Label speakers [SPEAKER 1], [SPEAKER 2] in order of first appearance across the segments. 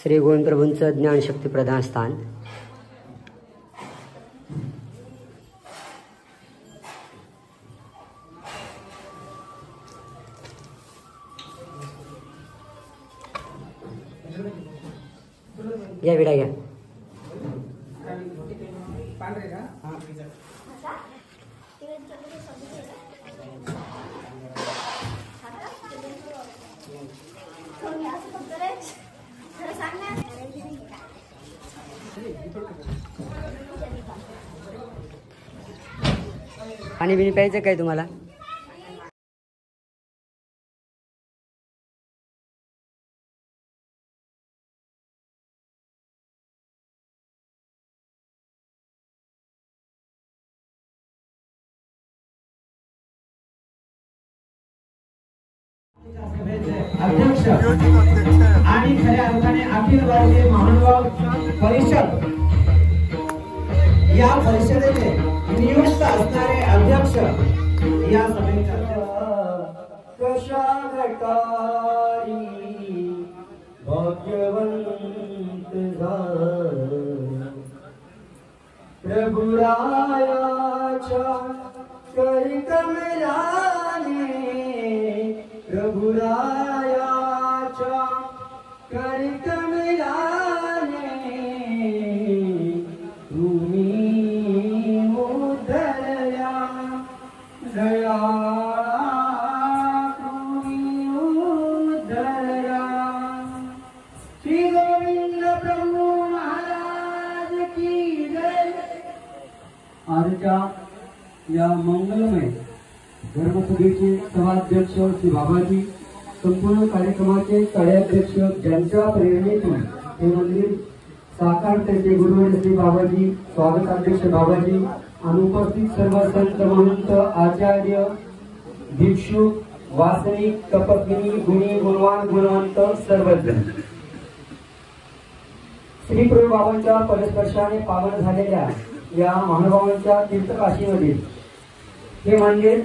[SPEAKER 1] श्री गोविंदप्रभूंचं ज्ञानशक्ती प्रधान स्थान. या विडा घ्या. पाणी बिणी प्यायचं काय तुम्हाला?
[SPEAKER 2] अध्यक्ष आणि खऱ्या अर्थाने अखिल भारतीय महानुभाव परिषद या परिषदेचे नियुक्त असणारे अध्यक्ष या सभेचे कशा घटारी भाग्यवंत प्रभुरायाच्या करी कमलाने प्रभुरायाच्या करी कमलाने तुम्ही उधळल्या दया तुम्ही उधळल्या. श्री गोविंद प्रभू महाराज की जय. आजच्या या मंगलमय धर्मसभेचे सभाध्यक्ष श्री बाबाजी, संपूर्ण कार्यक्रमाचे कार्याध्यक्ष ज्यांच्या प्रेरणेतून हे मंदिर साकार करते गुरुवर्य श्री बाबाजी, स्वागताध्यक्ष बाबाजी, अनुपस्थित सर्व संत महंत आचार्य भिक्षु वासनिक तपस्विनी गुणी गुणवान गुणवंत सर्वजण. श्री प्रभू बाबांच्या पदस्पर्शाने पावन झालेल्या या महानुभावांच्या तीर्थकाशीमधील हे मंदिर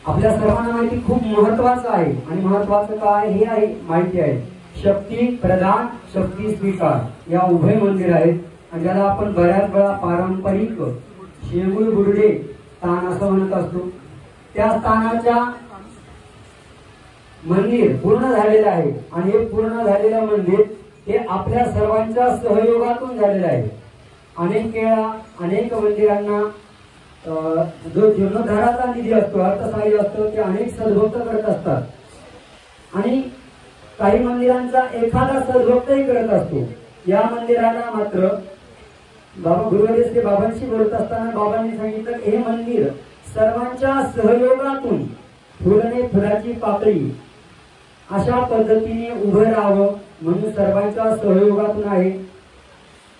[SPEAKER 2] आपल्या सर्वांना माहिती खूप महत्वाचं आहे. आणि महत्वाचं काय हे आहे माहिती आहे. शक्ती प्रदान शक्ती स्वीकार या उभय मंदिर आहेत. आणि ज्याला आपण बऱ्याच वेळा पारंपरिक शेगुळ बुर्डे स्थान असं म्हणत असतो. त्या स्थानाच्या मंदिर पूर्ण झालेलं आहे. आणि हे पूर्ण झालेलं मंदिर हे आपल्या सर्वांच्या सहयोगातून झालेलं आहे. अनेक वेळा अनेक मंदिरांना जो जीर्णोद्धाराचा निधी असतो, अर्थसहाय्य असतो, ते अनेक सद्भक्त करत असतात. आणि काही मंदिरांचा एखादा सद्भक्तही करत असतो. या मंदिराला मात्र बाबा गुरुवर्य बाबांशी बोलत असताना बाबांनी सांगितलं हे मंदिर सर्वांच्या सहयोगातून फुलणे फुलाची पाकळी अशा पद्धतीने उभं राहावं म्हणून सर्वांच्या सहयोगातून आहे.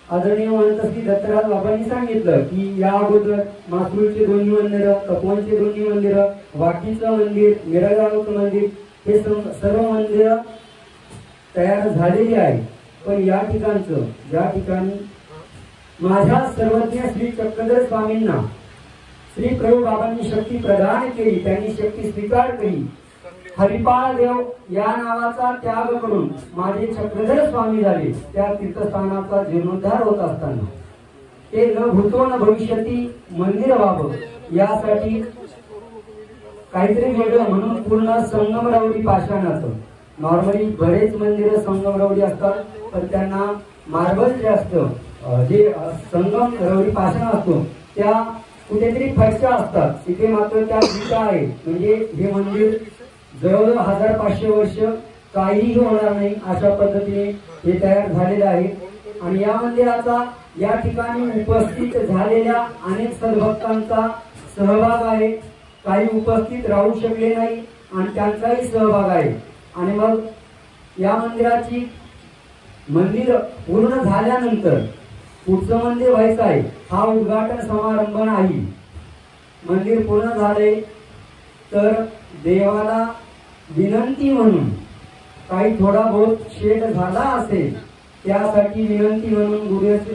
[SPEAKER 2] आदरणीय महंत श्री दत्तराज बाबांनी सांगितलं की या अगोदर मासरूळचे दोन्ही मंदिर, कपवांचे दोन्ही मंदिर, वाकीचं मंदिर, मिरगावचं मंदिर हे सर्व मंदिर तयार झालेली आहे. पण या ठिकाणचं ज्या ठिकाणी माझ्या सर्वज्ञ श्री चक्रधर स्वामींना श्री प्रभू बाबांनी शक्ती प्रदान केली, त्यांनी शक्ती स्वीकार केली. हरिपाळ देव या नावाचा त्याग करून माझे चक्रधर स्वामी झाले. त्या तीर्थस्थानाचा जीर्णोद्धार होत असताना ते न भूतो न भविष्यती मंदिर व्हावं यासाठी काहीतरी वेगळं म्हणून पूर्ण संगमरवरी पाषाणाचं. नॉर्मली बरेच मंदिर संगमरवरी असतात, पण त्यांना मार्बल जे असतं जे संगम रवरी पाषाण असतो त्या कुठेतरी फटक्या असतात. तिथे मात्र त्या विटा आहे. म्हणजे हे मंदिर जवळजवळ 1500 वर्ष काहीही होणार नाही अशा पद्धतीने हे तयार झालेलं आहे. आणि या मंदिराचा या ठिकाणी उपस्थित झालेल्या अनेक सद्भक्तांचा सहभाग आहे. काही उपस्थित राहू शकले नाही आणि त्यांचाही सहभाग आहे. आणि मग या मंदिराची मंदिर पूर्ण झाल्यानंतर पुढचं मंदिर व्हायचं आहे. हा उद्घाटन समारंभ नाही. मंदिर पूर्ण झाले तर देवाला विनंती म्हणून काही थोडा बहुत शेड झाला असेल त्यासाठी विनंती म्हणून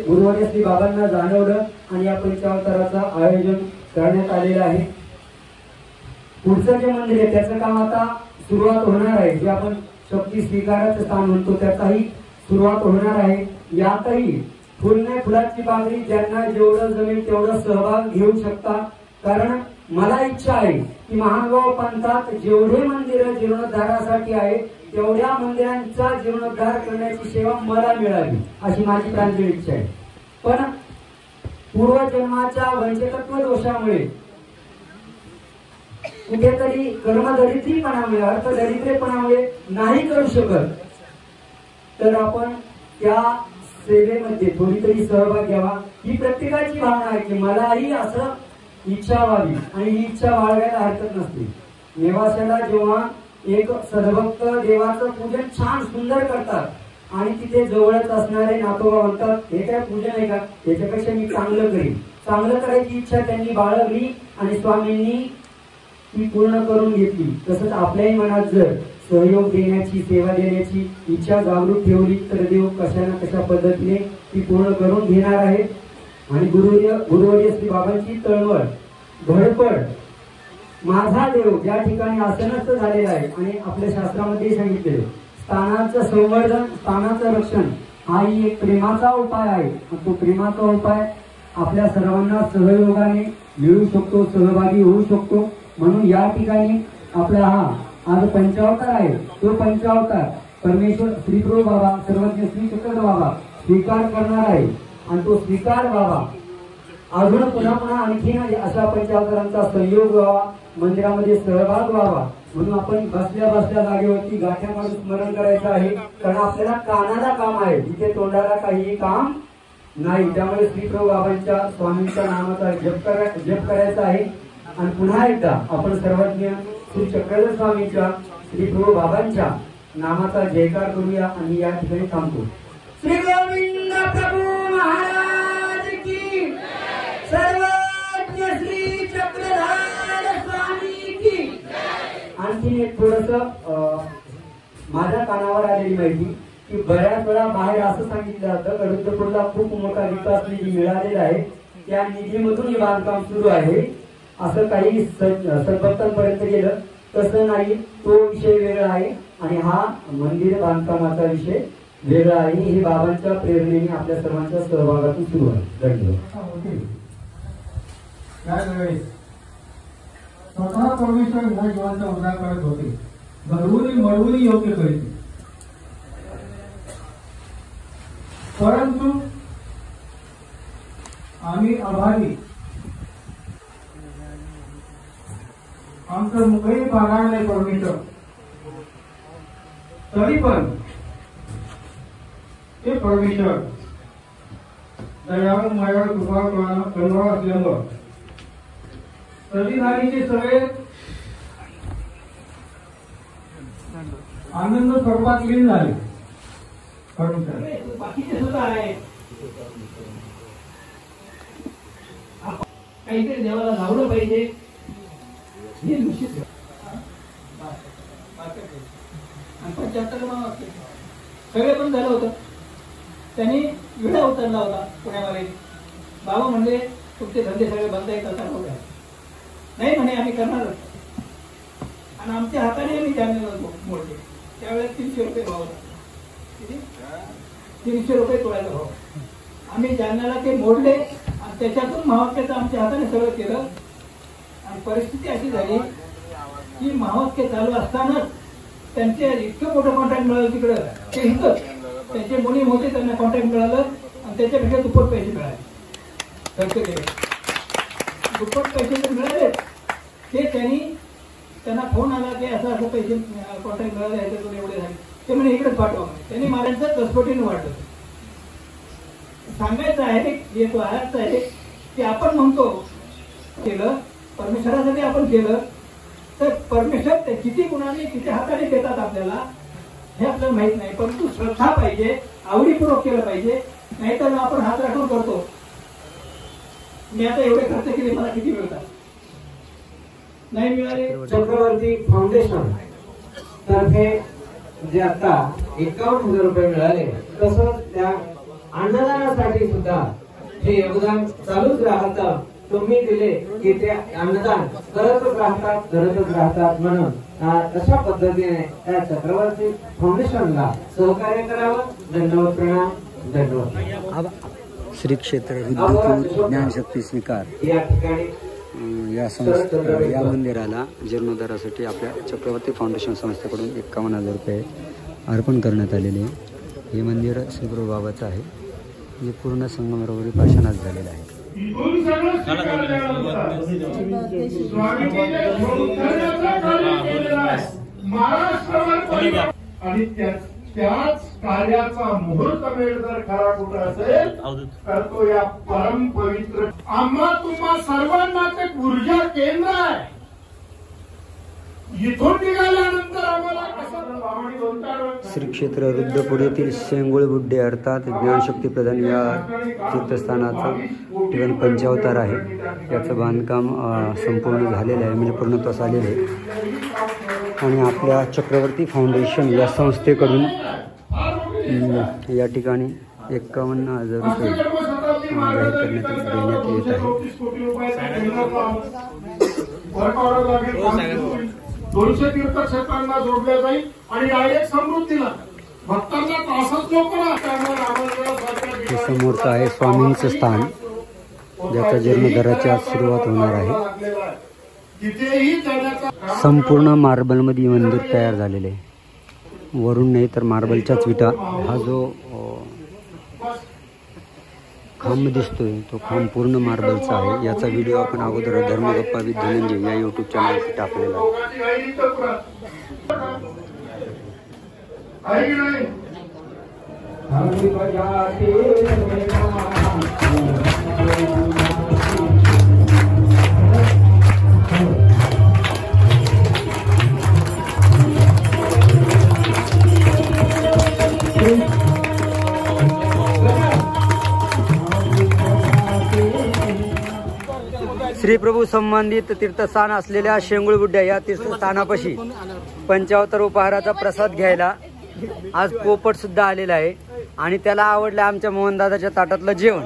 [SPEAKER 2] गुरुवर्य श्री बाबांना जाणवलं आणि या पंचावताराचं आयोजन करण्यात आलेलं आहे. पुढचं जे मंदिर आहे त्याचं काम आता सुरुवात होणार आहे. जे आपण शक्ती स्वीकाराचं स्थान म्हणतो त्याचाही सुरुवात होणार आहे. यातही फुलने फुलाची बागडी ज्यांना जेवढं जमेल तेवढं सहभाग घेऊ शकता. कारण मला इच्छा आहे की महानुभाव पंथात जेवढे मंदिर जीर्णोद्धारासाठी आहे तेवढ्या मंदिरांचा जीर्णोद्धार करण्याची सेवा मला मिळावी अशी माझी प्रांजळ इच्छा आहे. पण पूर्वजन्माच्या वंचकत्व दोषामुळे कुठेतरी कर्मदरिद्रीपणामुळे अर्थदरिद्रीपणामुळे नाही करू शकत, तर आपण त्या सेवेमध्ये थोडी तरी सहभाग घ्यावा ही प्रत्येकाची भावना आहे की मलाही असं इच्छा व्हावी आणि ही इच्छा बाळगायला हरकत नसते. नेवाशाला जेव्हा एक सद्भक्त देवाचं पूजन छान सुंदर करतात आणि तिथे जवळच असणारे नातोबा म्हणतात हे काय पूजन आहे का, याच्यापेक्षा मी चांगलं करीन. चांगलं करायची इच्छा त्यांनी बाळगली आणि स्वामींनी ती पूर्ण करून घेतली. तसंच आपल्याही मनात जर सहयोग देण्याची सेवा देण्याची इच्छा जागृत ठेवली तर देव कशा ना कशा पद्धतीने ती पूर्ण करून घेणार आहे. आणि गुरुवर्य श्री बाबांची तळमळ धडपड माझा देव ज्या ठिकाणी आसनस्थ झालेला आहे आणि आपल्या शास्त्रामध्ये सांगितले स्थानाचं संवर्धन स्थानाचं रक्षण हाही एक प्रेमाचा उपाय आहे. तो प्रेमाचा उपाय आपल्या सर्वांना सहयोगाने मिळू शकतो, सहभागी होऊ शकतो. म्हणून या ठिकाणी आपला हा आज पंचावतार आहे. तो पंचावतार परमेश्वर श्री प्रभू बाबा सर्वज्ञ श्री चक्रधर बाबा स्वीकार करणार आहे. आणि तो स्वीकार व्हावा, अजून पुन्हा पुन्हा आणखीन अशा पंचावतारांचा सहयोग व्हावा, मंदिरामध्ये सहभाग व्हावा. म्हणून आपण बसल्या बसल्या जागेवरती गाठ्या मारून स्मरण करायचं आहे. कारण आपल्याला कानाला काम आहे, तिथे तोंडाला काही काम नाही. त्यामुळे श्री प्रभू बाबांच्या स्वामींच्या नामाचा जप करायचा आहे. आणि पुन्हा एकदा आपण सर्वज्ञ श्री चक्रधर स्वामींच्या श्री प्रभू बाबांच्या नामाचा जयकार करूया आणि या ठिकाणी थांबतो. श्री गोविंद प्रभू महाराज की, सर्वज्ञ श्री चक्रधर स्वामी की. आणखी एक थोडस माझ्या कानावर आलेली माहिती की बऱ्याच वेळा बाहेर असं सांगितलं जातं गडुद्धपूरला खूप मोठा विकास निधी मिळालेला आहे, त्या निधीमधून हे बांधकाम सुरू आहे असं काही सद्भक्तांपर्यंत गेलं. तसं नाही, तो विषय वेगळा आहे आणि हा मंदिर बांधकामाचा विषय वेगळा आहे. हे बाबांच्या प्रेरणेने आपल्या सर्वांच्या सहभागातून सुरू आहे. धन्यवाद.
[SPEAKER 3] स्वतः परमेश्वर ह्या जीवांचा उद्धार करत होते, घडवून मळवून योग्य करीत. परंतु आम्ही अभावी, आमचं मुखही पाहणार नाही परमेश्वर, तरी पण ते परमेश्वर दयाळू मायाळ कृपा करुणा असल्यामुळं सजीधारीचे सगळे आनंद स्वरूपात लीन झाले.
[SPEAKER 4] बाकीचे सुद्धा आहे, काहीतरी देवाला लावलं पाहिजे हे निश्चित. आणि 75 सगळे पण झालं होतं. त्यांनी विडा उतरला होता पुण्यामध्ये. बाबा म्हणले तुमचे धंदे सगळे बंद आहेत आता बघा. नाही म्हणे आम्ही करणारच. आणि आमच्या हाताने आम्ही जाणलेलं मोडले. त्यावेळेस 300 रुपये भाव होता. किती? 300 रुपये तोडायचा भाव. आम्ही जालन्याला ते मोडले आणि त्याच्यातून महावाक्याचं आमच्या हाताने सगळं केलं. आणि परिस्थिती अशी झाली की महावाक्य चालू असतानाच त्यांचे इतकं मोठं कॉन्ट्रॅक्ट मिळालं तिकडं, ते इतकं त्यांचे मुलीम होते त्यांना कॉन्ट्रॅक्ट मिळालं आणि त्याच्यापेक्षा दुप्पट पैसे मिळाले. खर्च केले दुप्पट पैसे तर मिळाले. ते त्यांना फोन आला की असं असं पैसे कॉन्ट्रॅक्ट मिळाले, ह्याच्यातून एवढे झाले. ते म्हणजे इकडेच पाठवा. त्यांनी महाराजांचं कसपटीने वाढलं. सांगायचं आहे येतो आहेच आहे की आपण म्हणतो केलं परमेश्वरासाठी आपण केलं तर परमेश्वर ते किती गुणाने किती हाताने देतात आपल्याला हे आपल्याला माहित नाही. परंतु श्रद्धा पाहिजे, आवडीपूर्वक केलं पाहिजे. नाहीतर आपण हात राखून करतो मी आता एवढे खर्च केले मला किती मिळतात, नाही मिळाले.
[SPEAKER 5] चक्रवर्ती फाउंडेशन तर्फे जे आता 51,000 रुपये मिळाले, तसंच त्या अन्नदानासाठी सुद्धा हे योगदान चालूच राहतं. तुम्ही दिले की ते अन्नदान करतच राहतात म्हणून तशा पद्धतीने त्या चक्रवर्ती फाउंडेशनला सहकार्य करावं. दंडवत प्रणाम. दंडवत.
[SPEAKER 1] श्री क्षेत्र रुद्रपूर ज्ञानशक्ती स्वीकार
[SPEAKER 5] या ठिकाणी
[SPEAKER 1] या मंदिराला जीर्णोद्धारासाठी आपल्या चक्रवर्ती फाउंडेशन संस्थेकडून 51,000 रुपये अर्पण करण्यात आलेले आहे. हे मंदिर श्रीप्रभू बाबाचं आहे. जे पूर्ण संगमरवरी पाषाणात झालेलं आहे.
[SPEAKER 6] आणि त्याच कार्याचा मुहूर्त वेळ जर खरा कुठं असेल तर तो या परम पवित्र आम्हा तुम्हा सर्वांनाच एक ऊर्जा केंद्र आहे. इथून निघाल्यानंतर आम्हाला
[SPEAKER 1] श्री क्षेत्र रुद्रपूर येथील शेंगुळबुड्डे अर्थात ज्ञानशक्ती प्रधान या तीर्थस्थानाचं ठिकाण पंचावतार आहे. याचं बांधकाम संपूर्ण झालेलं आहे, म्हणजे पूर्णत्वास आलेलं आहे. आणि आपल्या चक्रवर्ती फाउंडेशन या संस्थेकडून या ठिकाणी 51,000 रुपये जाहीर देण्यात येत आहे.
[SPEAKER 6] 200 तीर्थक्षेत्रांना जोडल्या जाईल आणि डायरेक्ट समृद्धीला भक्तांना तासच
[SPEAKER 1] हे समोरचं आहे स्वामींचं स्थान, ज्याच्या जीर्णोद्धाराची आज सुरुवात होणार आहे. संपूर्ण मार्बलमध्ये मंदिर तयार झालेले आहे. वरून नाही तर मार्बलच्याच विटा. हा जो खांब दिसतोय तो खांब पूर्ण मार्बलचा आहे. याचा व्हिडिओ आपण अगोदर धर्मगप्पा विथ धनंजय या यूट्यूब चॅनलवर टाकलेला श्री प्रभू संबंधित तीर्थस्थान असलेल्या शेंगुळबुड्ड्या या तीर्थस्थानापाशी पंचावतार उपहाराचा प्रसाद घ्यायला आज पोपट सुद्धा आलेला आहे. आणि त्याला आवडलं आमच्या मोहनदादाच्या ताटातलं जेवण.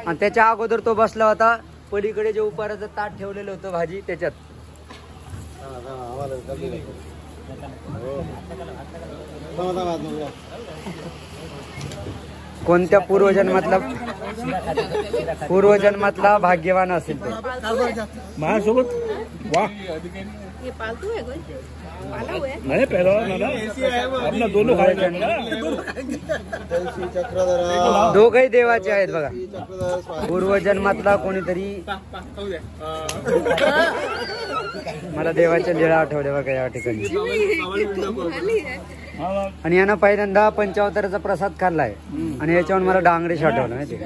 [SPEAKER 1] आणि त्याच्या अगोदर तो बसला होता पलीकडे जे उपहाराचं ताट ठेवलेलं होतं भाजी त्याच्यात. कोणत्या पूर्वजन्मातला भाग्यवान असेल तो.
[SPEAKER 6] माझ्यासोबत वा नहीं पहला दोनों
[SPEAKER 1] दोघही देवाचे आहेत बघा. पूर्वजन्मातला कोणीतरी मला देवाच्या लीळा आठवल्या बघा या ठिकाणी. आणि यानं पहिल्यांदा पंचावताराचा प्रसाद खाल्लाय आणि याच्यावर मला डांगरेश आठवलं माहिती.